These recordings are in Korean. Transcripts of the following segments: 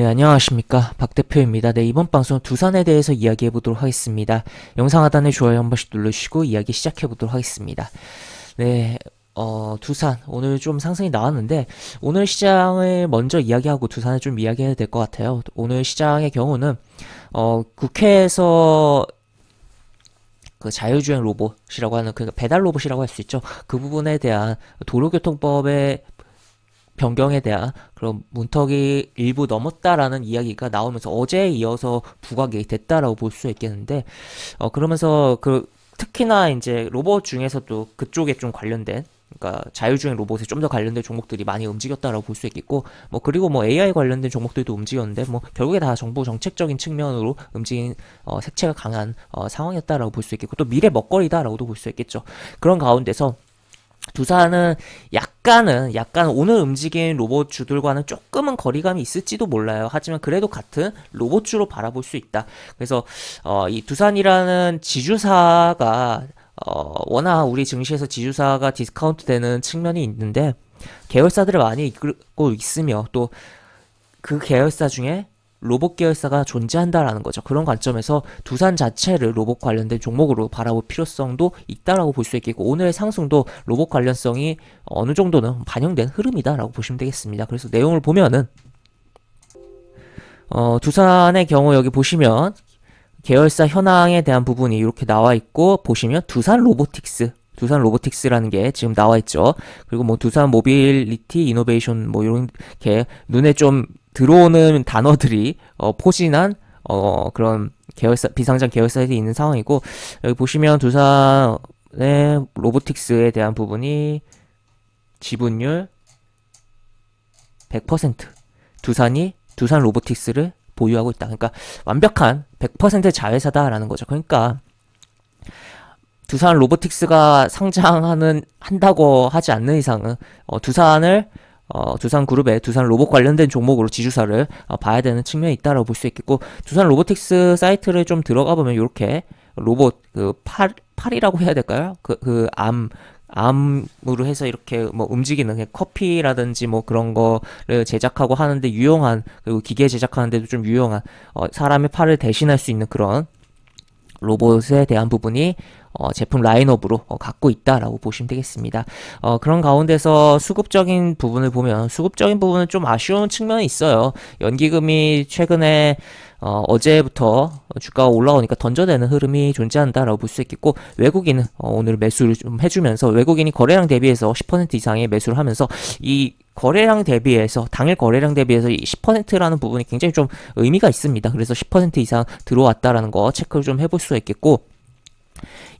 네, 안녕하십니까. 박 대표입니다. 네, 이번 방송 두산에 대해서 이야기해 보도록 하겠습니다. 영상 하단에 좋아요 한 번씩 눌러주시고 이야기 시작해 보도록 하겠습니다. 네, 두산. 오늘 좀 상승이 나왔는데, 오늘 시장을 먼저 이야기하고 두산을 좀 이야기해야 될 것 같아요. 오늘 시장의 경우는, 국회에서 그 자율주행 로봇이라고 하는 그 배달 로봇이라고 할 수 있죠. 그 부분에 대한 도로교통법의 변경에 대한 그런 문턱이 일부 넘었다라는 이야기가 나오면서 어제에 이어서 부각이 됐다라고 볼 수 있겠는데, 그러면서 특히나 이제 로봇 중에서도 그쪽에 좀 관련된, 그러니까 자율주행 로봇에 좀 더 관련된 종목들이 많이 움직였다라고 볼 수 있겠고, 그리고 AI 관련된 종목들도 움직였는데, 결국에 다 정부 정책적인 측면으로 움직인, 색채가 강한, 상황이었다라고 볼 수 있겠고, 또 미래 먹거리다라고도 볼 수 있겠죠. 그런 가운데서 두산은 약간 오늘 움직인 로봇주들과는 조금은 거리감이 있을지도 몰라요. 하지만 그래도 같은 로봇주로 바라볼 수 있다. 그래서 이 두산이라는 지주사가 워낙 우리 증시에서 지주사가 디스카운트 되는 측면이 있는데, 계열사들을 많이 이끌고 있으며 또 그 계열사 중에 로봇 계열사가 존재한다라는 거죠. 그런 관점에서 두산 자체를 로봇 관련된 종목으로 바라볼 필요성도 있다라고 볼 수 있겠고, 오늘의 상승도 로봇 관련성이 어느 정도는 반영된 흐름이다라고 보시면 되겠습니다. 그래서 내용을 보면은 두산의 경우 여기 보시면 계열사 현황에 대한 부분이 이렇게 나와 있고, 보시면 두산 로보틱스라는 게 지금 나와 있죠. 그리고 두산 모빌리티 이노베이션 이렇게 눈에 좀 들어오는 단어들이 포진한 그런 계열사, 비상장 계열사들이 있는 상황이고, 여기 보시면 두산의 로보틱스에 대한 부분이 지분율 100%, 두산 로보틱스를 보유하고 있다. 그러니까 완벽한 100% 자회사다라는 거죠. 그러니까 두산 로보틱스가 한다고 하지 않는 이상은 두산 그룹의 두산 로봇 관련된 종목으로 지주사를 봐야 되는 측면이 있다라고 볼 수 있겠고, 두산 로보틱스 사이트를 좀 들어가 보면 이렇게 로봇 팔이라고 해야 될까요? 암으로 해서 이렇게 움직이는 커피라든지 그런 거를 제작하고 하는데 유용한, 그리고 기계 제작하는데도 좀 유용한 사람의 팔을 대신할 수 있는 그런 로봇에 대한 부분이 제품 라인업으로 갖고 있다라고 보시면 되겠습니다. 그런 가운데서 수급적인 부분을 보면, 수급적인 부분은 좀 아쉬운 측면이 있어요. 연기금이 최근에 어제부터 주가가 올라오니까 던져대는 흐름이 존재한다라고 볼 수 있겠고, 외국인은 오늘 매수를 좀 해주면서, 외국인이 거래량 대비해서 10% 이상의 매수를 하면서, 이 당일 거래량 대비해서 이 10%라는 부분이 굉장히 좀 의미가 있습니다. 그래서 10% 이상 들어왔다라는 거 체크를 좀 해볼 수가 있겠고,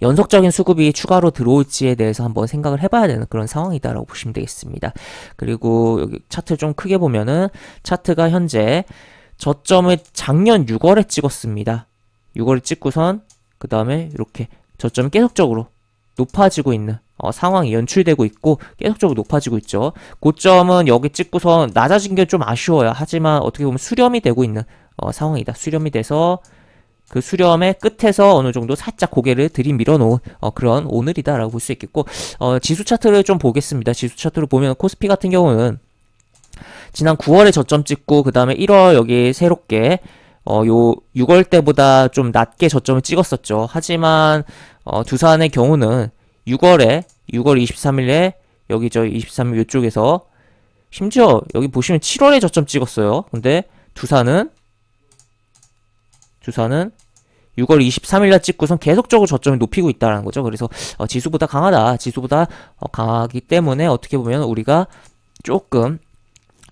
연속적인 수급이 추가로 들어올지에 대해서 한번 생각을 해봐야 되는 그런 상황이다라고 보시면 되겠습니다. 그리고 여기 차트 좀 크게 보면은, 차트가 현재 저점을 작년 6월에 찍었습니다. 6월에 찍고선 그 다음에 이렇게 저점이 계속적으로 높아지고 있는 상황이 연출되고 있고, 계속적으로 높아지고 있죠. 고점은 여기 찍고선 낮아진 게 좀 아쉬워요. 하지만 어떻게 보면 수렴이 되고 있는 상황이다. 수렴이 돼서 그 수렴의 끝에서 어느 정도 살짝 고개를 들이밀어 놓은 그런 오늘이다라고 볼 수 있겠고, 지수 차트를 좀 보겠습니다. 지수 차트를 보면 코스피 같은 경우는 지난 9월에 저점 찍고, 그 다음에 1월 여기 새롭게 요 6월 때보다 좀 낮게 저점을 찍었었죠. 하지만 두산의 경우는 6월 23일에 여기 23일 이쪽에서, 심지어 여기 보시면 7월에 저점 찍었어요. 근데 두산은 6월 23일날 찍고선 계속적으로 저점을 높이고 있다는 거죠. 그래서 지수보다 강하기 때문에 어떻게 보면 우리가 조금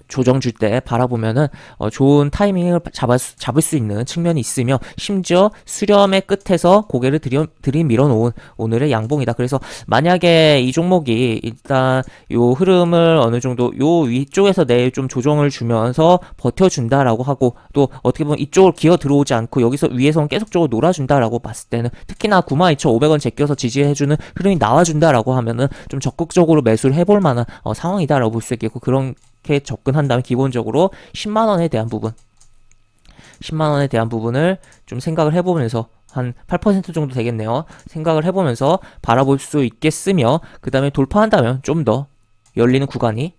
조정 줄 때 바라보면은 좋은 타이밍을 잡을 수 있는 측면이 있으며, 심지어 수렴의 끝에서 고개를 들이밀어 놓은 오늘의 양봉이다. 그래서 만약에 이 종목이 일단 요 흐름을 어느 정도 요 위쪽에서 내일 좀 조정을 주면서 버텨준다라고 하고, 또 어떻게 보면 이쪽으로 기어 들어오지 않고 여기서 위에서는 계속적으로 놀아준다라고 봤을 때는, 특히나 92,500원 제껴서 지지해주는 흐름이 나와준다라고 하면은 좀 적극적으로 매수를 해볼 만한 상황이다라고 볼 수 있겠고, 그런 이렇게 접근한다면 기본적으로 10만원에 대한 부분을 좀 생각을 해보면서, 한 8% 정도 되겠네요. 생각을 해보면서 바라볼 수 있겠으며, 그 다음에 돌파한다면 좀 더 열리는 구간이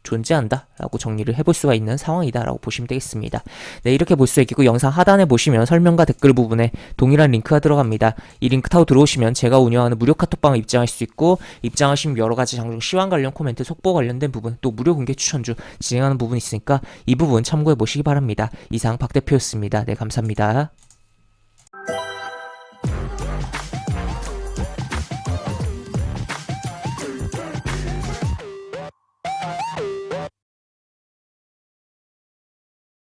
존재한다 라고 정리를 해볼 수가 있는 상황이다 라고 보시면 되겠습니다. 네, 이렇게 볼 수 있겠고, 영상 하단에 보시면 설명과 댓글 부분에 동일한 링크가 들어갑니다. 이 링크 타고 들어오시면 제가 운영하는 무료 카톡방에 입장할 수 있고, 입장하시면 여러가지 장중 시황 관련 코멘트, 속보 관련된 부분, 또 무료 공개 추천주 진행하는 부분이 있으니까 이 부분 참고해 보시기 바랍니다. 이상 박 대표였습니다. 네, 감사합니다.